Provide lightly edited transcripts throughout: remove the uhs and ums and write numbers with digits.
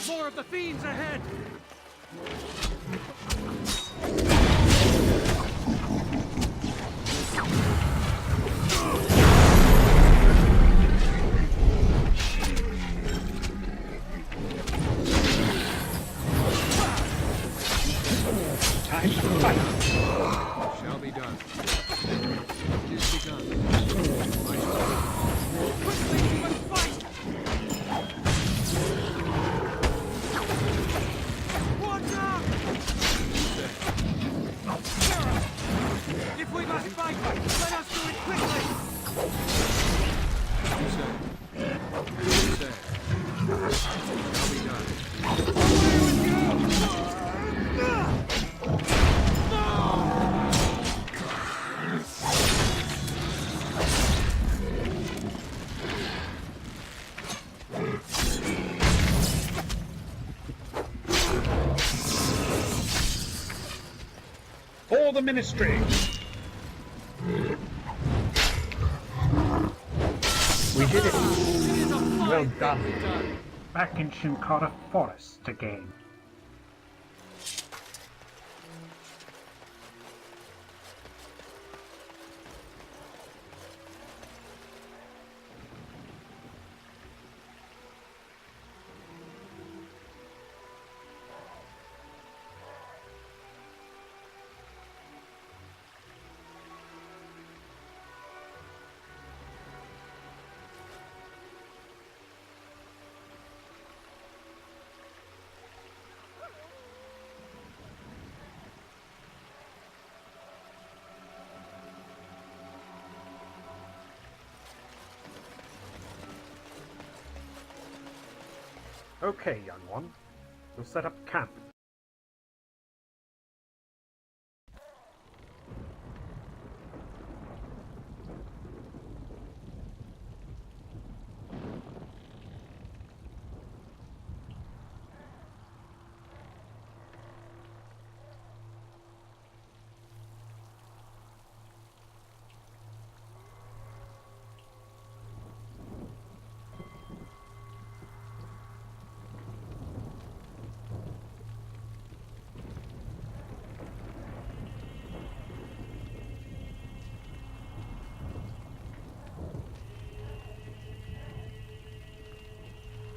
More of the fiends ahead! Time to fight. Shall be done. It is begun. Quickly, we must fight! Watch out! If we must fight, let us do it quickly! You say. You say. Shall be done. Away with you! For the Ministry! We did it! Well done. Back in Shinkara Forest again. Okay, young one. We'll set up camp.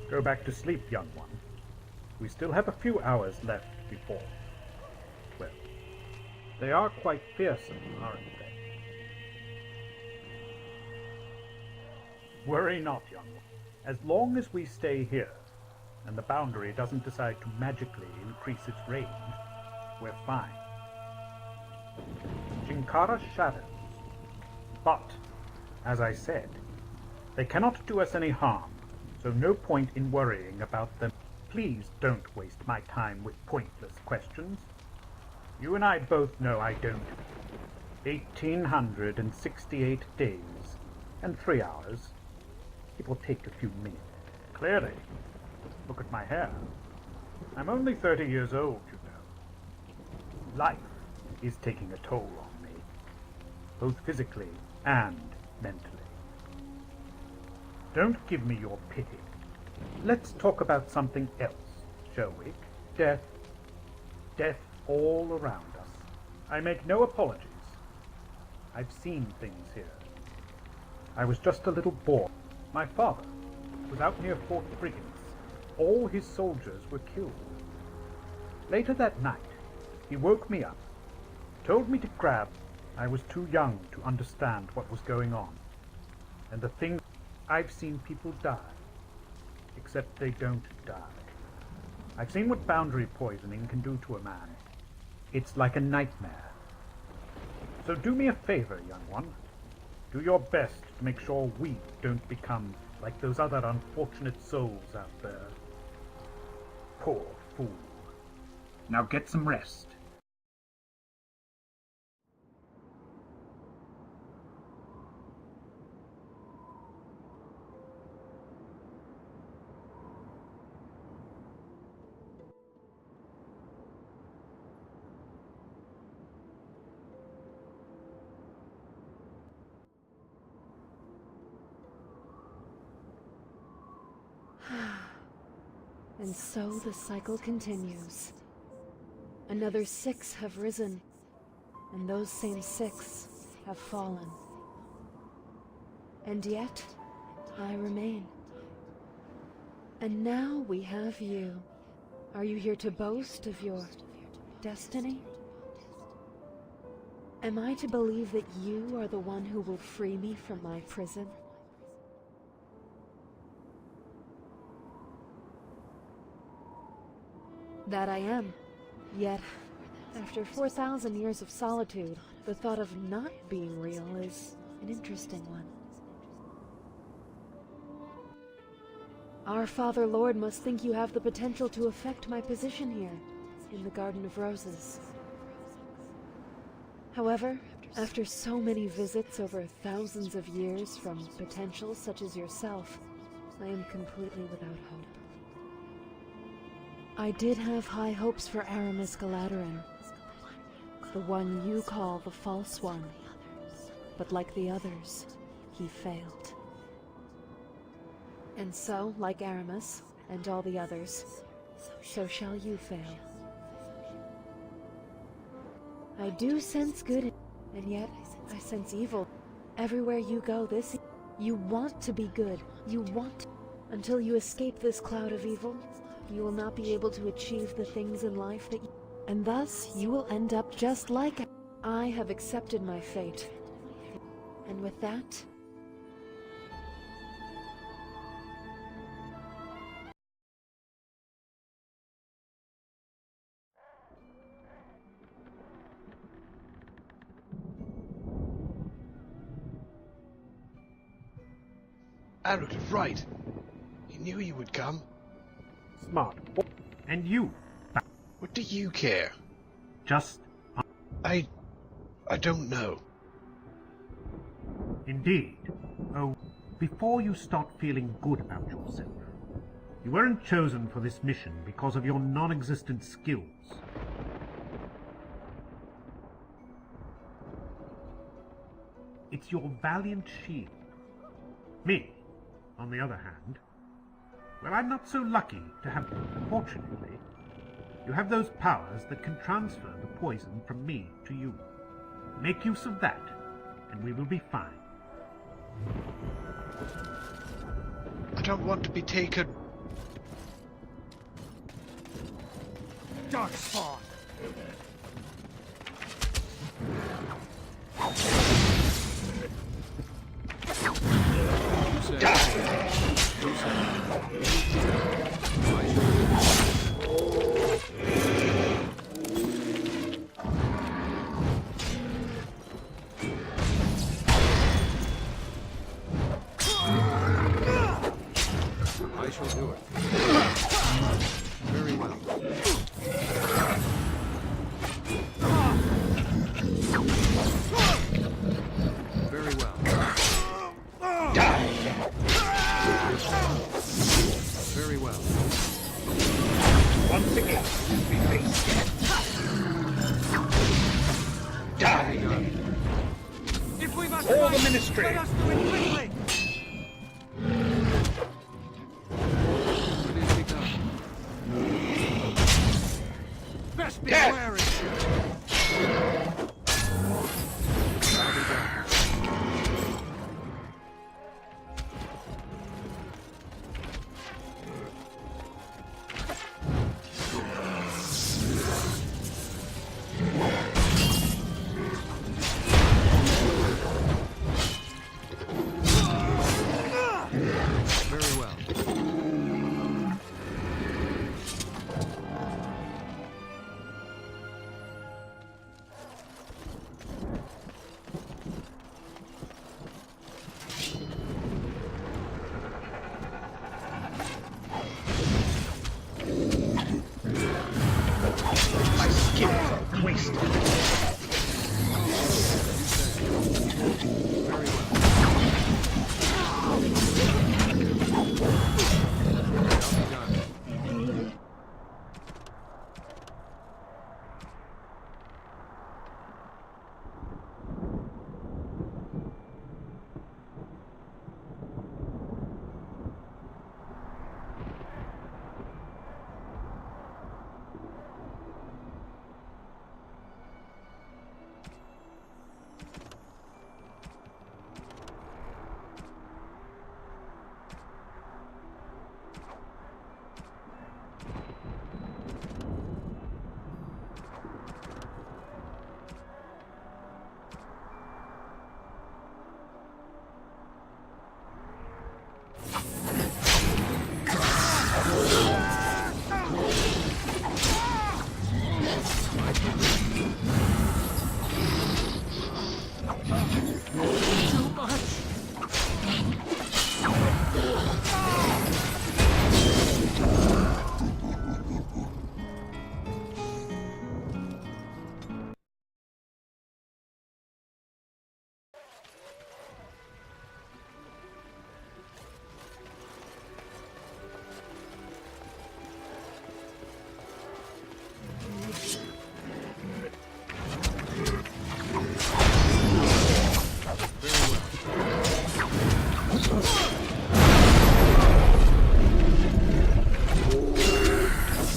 Go back to sleep, young one. We still have a few hours left before. Well, they are quite fearsome, aren't they? Worry not, young one. As long as we stay here, and the boundary doesn't decide to magically increase its range, we're fine. Shinkara shadows. But, as I said, they cannot do us any harm. So no point in worrying about them. Please don't waste my time with pointless questions. You and I both know I don't. 1,868 days and 3 hours. It will take a few minutes. Clearly. Look at my hair. I'm only 30 years old, you know. Life is taking a toll on me, both physically and mentally. Don't give me your pity. Let's talk about something else, shall we? Death. Death all around us. I make no apologies. I've seen things here. I was just a little boy. My father was out near Fort Briggins. All his soldiers were killed. Later that night, he woke me up, told me to grab. I was too young to understand what was going on. And the thing I've seen people die, except they don't die. I've seen what boundary poisoning can do to a man. It's like a nightmare. So do me a favor, young one. Do your best to make sure we don't become like those other unfortunate souls out there. Poor fool. Now get some rest. And so the cycle continues. Another 6 have risen, and those same 6 have fallen. And yet, I remain. And now we have you. Are you here to boast of your destiny? Am I to believe that you are the one who will free me from my prison? That I am. Yet, after 4,000 years of solitude, the thought of not being real is an interesting one. Our Father Lord must think you have the potential to affect my position here, in the Garden of Roses. However, after so many visits over thousands of years from potentials such as yourself, I am completely without hope. I did have high hopes for Aramis Galadriel, the one you call the False One, but like the others, he failed. And so, like Aramis, and all the others, so shall you fail. I do sense good, and yet I sense evil. Everywhere you go you want to be good. You want. Until you escape this cloud of evil, you will not be able to achieve the things in life that you... And thus, you will end up just like... I have accepted my fate. And with that... Aruk is right. He knew you would come. Smart. And you, What do you care? just I don't know. indeed. Oh, before you start feeling good about yourself, you weren't chosen for this mission because of your non-existent skills. It's your valiant shield. Me, on the other hand, well, I'm not so lucky to have... Fortunately, you have those powers that can transfer the poison from me to you. Make use of that, and we will be fine. I don't want to be taken. Darkspawn! I shall do it. Very well. Very well. Very well. Once again, we face Die. If we must all the fight, ministry. let us do it quickly. It is begun. Best be wary. Shall be done. Very well.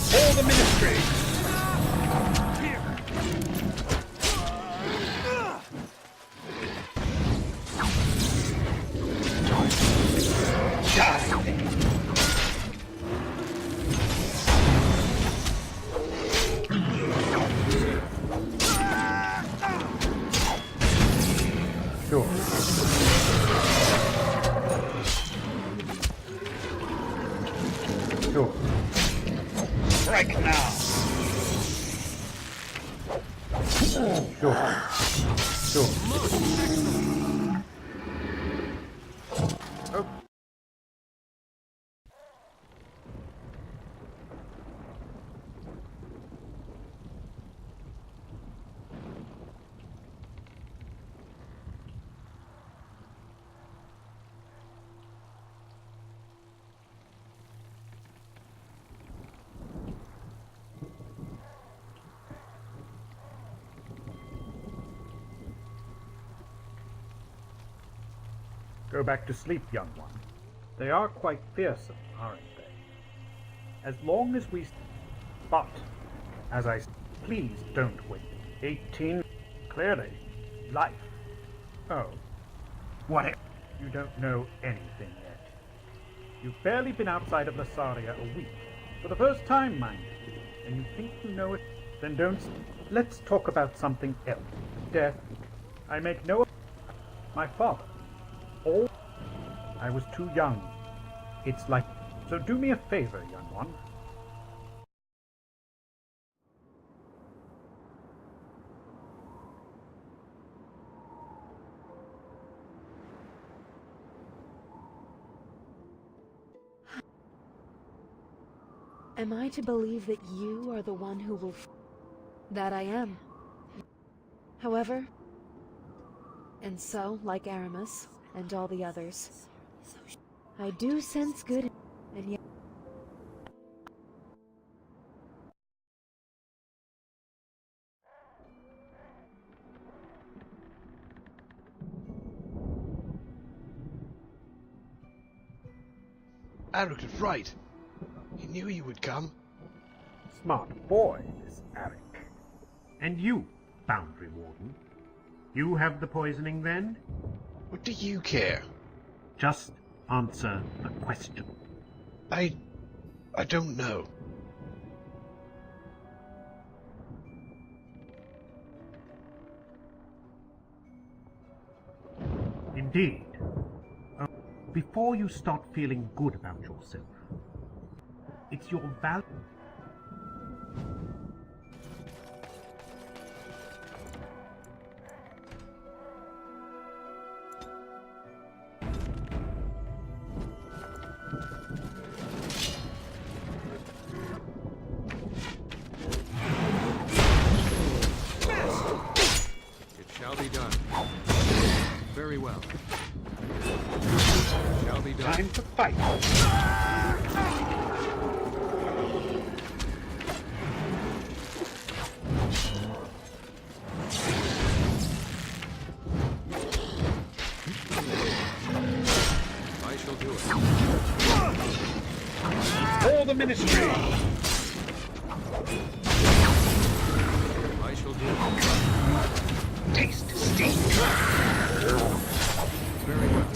For the Ministry! Sure. Sure. Strike now! Sure. Sure. Oh. Go back to sleep, young one. They are quite fearsome, aren't they? As long as we... But, as I... Please don't wait. 18... Clearly. Life. Oh. What? You don't know anything yet. You've barely been outside of Lasaria a week. For the first time, mind you. And you think you know it? Then don't... Let's talk about something else. Death. I make no... My father. All... I was too young. It's like... So do me a favor, young one. Am I to believe that you are the one who will... That I am. However... And so, like Aramis, and all the others, I do sense good, and yet... Arik was right. He knew you would come. Smart boy, this Arik. And you, Boundary Warden? You have the poisoning then? What do you care? Just answer the question. I don't know. Indeed. Before you start feeling good about yourself, it's your value. It shall be done. Very well. Shall be done. Time to fight. I shall do it. For the Ministry! I shall do it. Taste steam! Very well.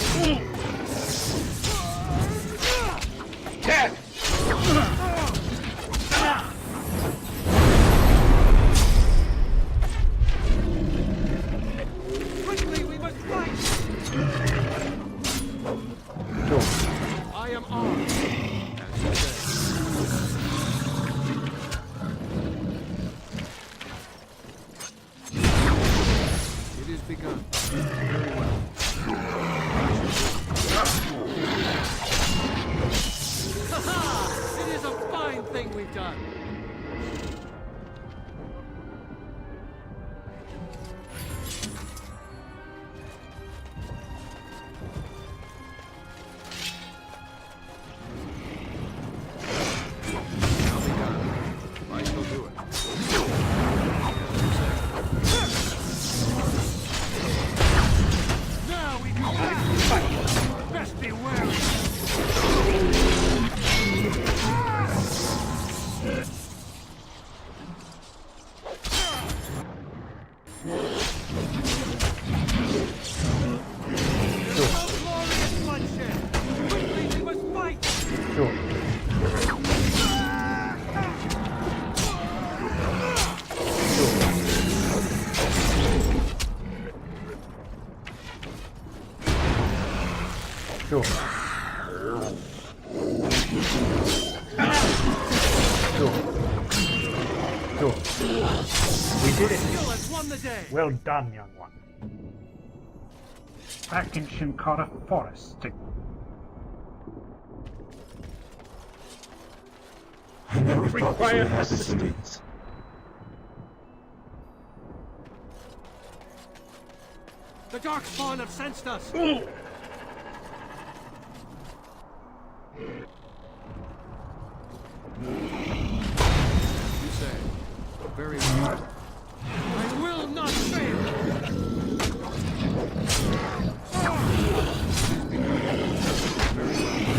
Death! Quickly, we must fight! Sure. am armed. As you say. It is begun. Very well. Ha-ha! It is a fine thing we've done. I'll be done. I shall do it. Now we do that. Best be wary. Glorious bloodshed. Quickly, we must fight. Sure. Sure. Sure. Sure. We did it. Still has won the day. Well done, young one. Back in Shinkara Forest. Require assistance. The Darkspawn have sensed us. You say. Very well. I will not fail. You say. Very well.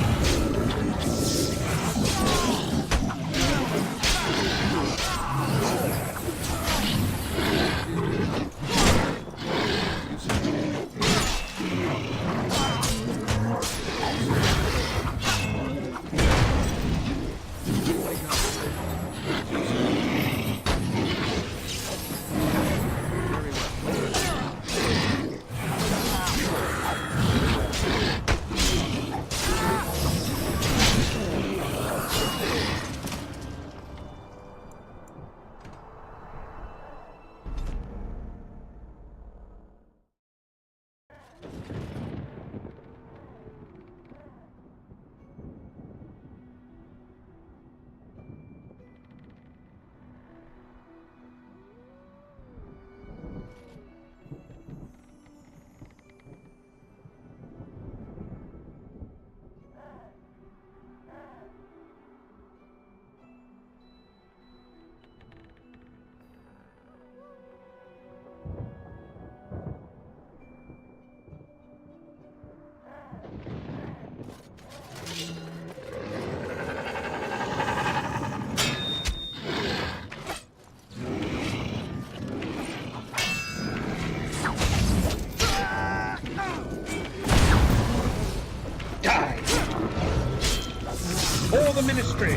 For the ministry!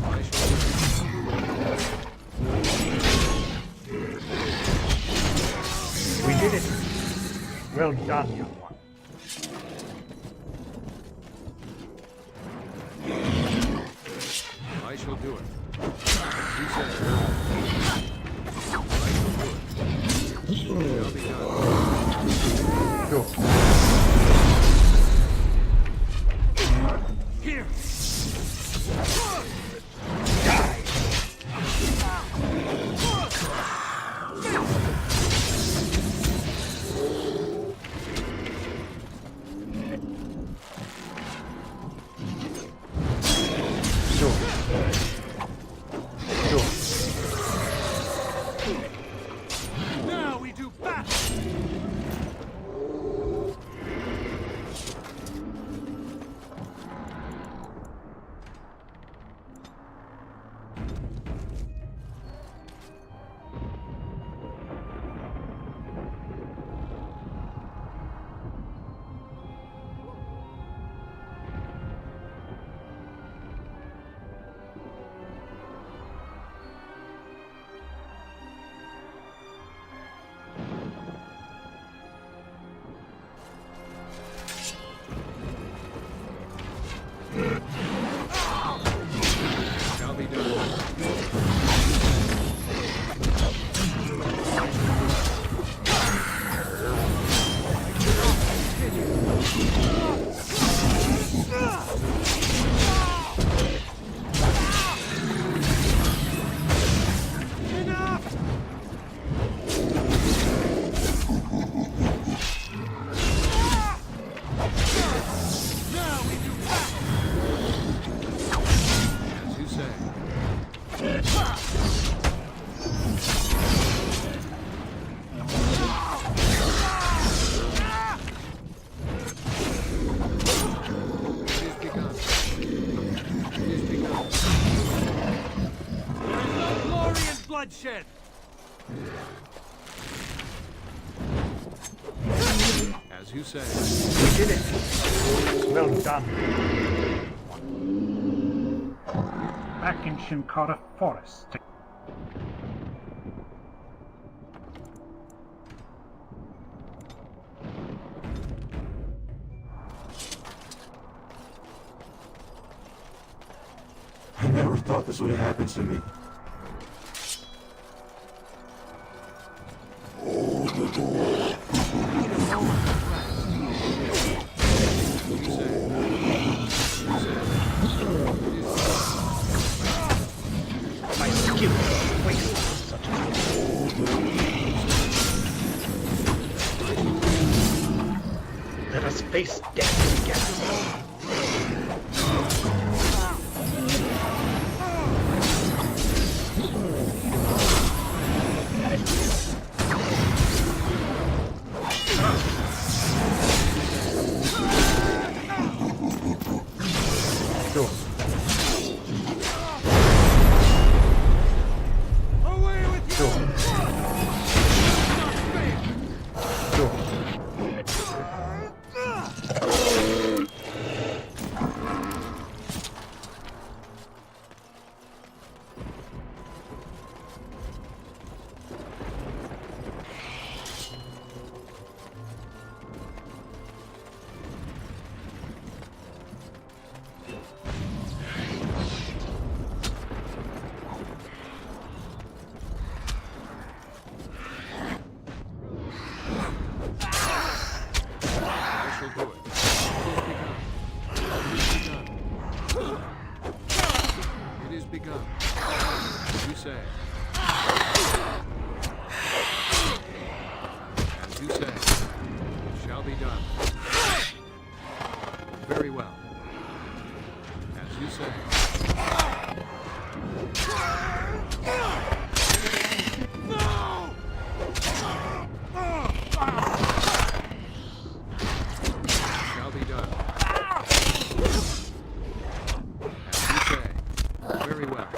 I shall. We did it! Well done, young one. I shall do it. You say. I shall do it. Shall be done. Sure. Here. Sure. Sure. Now we do battle. bloodshed! As you say. We did it. Well done. Back in Shinkara Forest. I never thought this would happen to me. My skill is wasted on such a Let us face death together. Sure. Away with you! Sure. Sure. I shall do it. It is begun. As you say. As you say. It shall be done. Very well. As you say. No! Shall be done. As you say. Very well.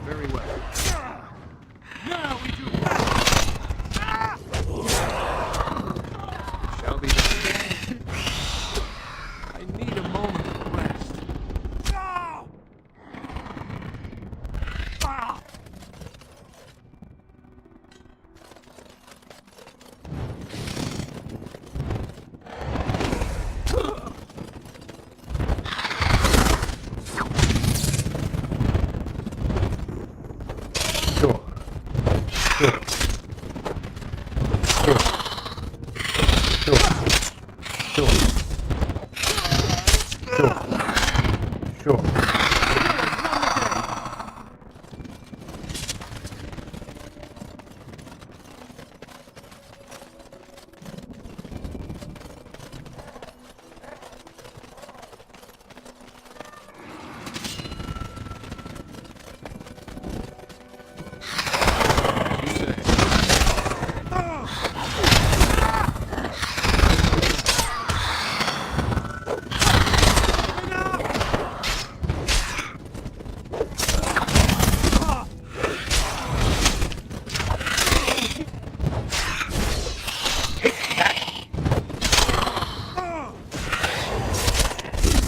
Very well. Now we do. Shall be done. I need a moment of rest. Sure. Sure. Sure. Sure. Sure. Sure. Sure. You say.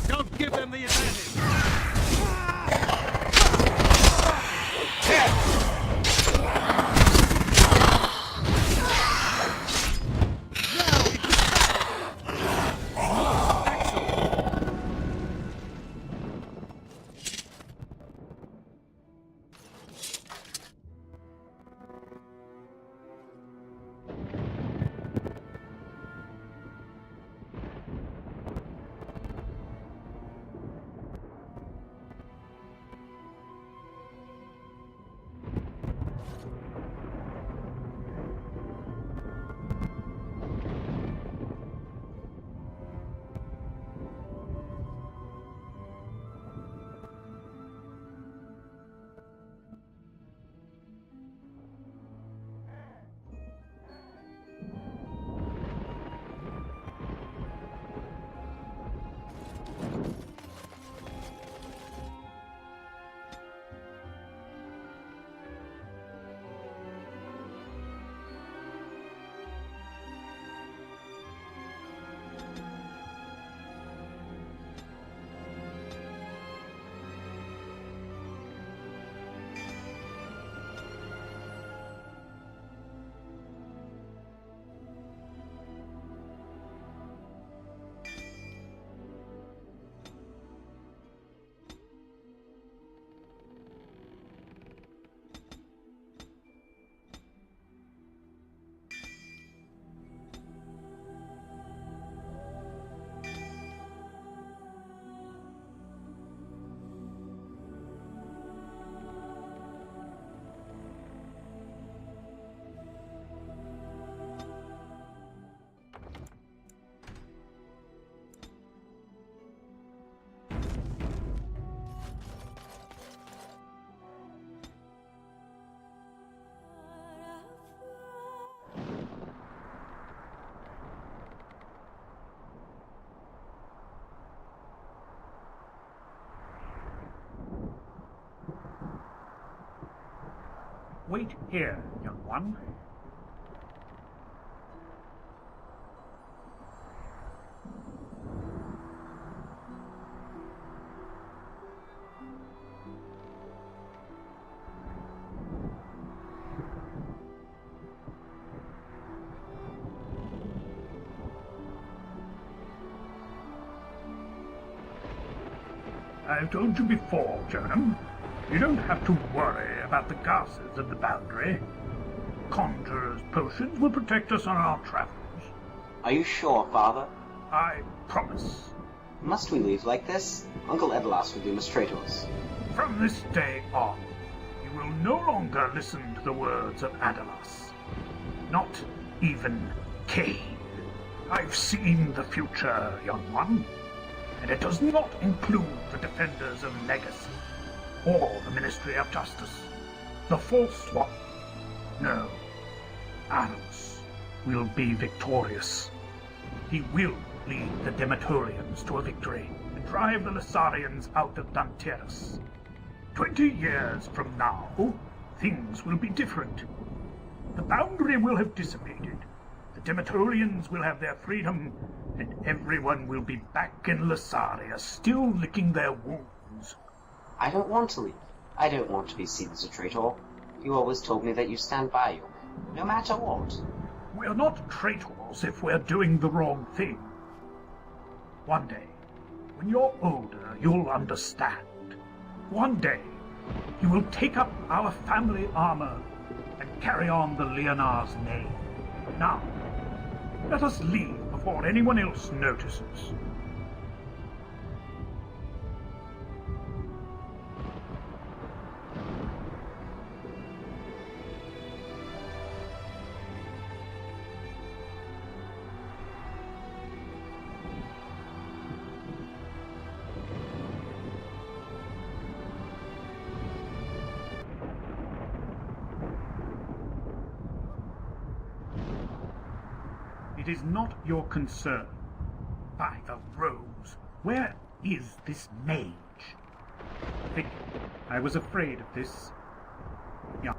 Don't give them the advantage. Wait here, young one. I've told you before, Jonam. You don't have to worry about the gases of the boundary. Conjurer's potions will protect us on our travels. Are you sure, Father? I promise. Must we leave like this? Uncle Edelas will doom us traitors. From this day on, you will no longer listen to the words of Adalas. Not even Cain. I've seen the future, young one, and it does not include the Defenders of Legacy, or the Ministry of Justice, the False One. No, Adalas will be victorious. He will lead the Demeturians to a victory and drive the Lysarians out of Danteris. 20 years from now, things will be different. The boundary will have dissipated. The Demeturians will have their freedom, and everyone will be back in Lysaria, still licking their wounds. I don't want to leave. I don't want to be seen as a traitor. You always told me that you stand by your men, no matter what. We're not traitors if we're doing the wrong thing. One day, when you're older, you'll understand. One day, you will take up our family armor and carry on the Leonar's name. Now, let us leave before anyone else notices. It is not your concern. By the rose, where is this mage? I was afraid of this. Yeah.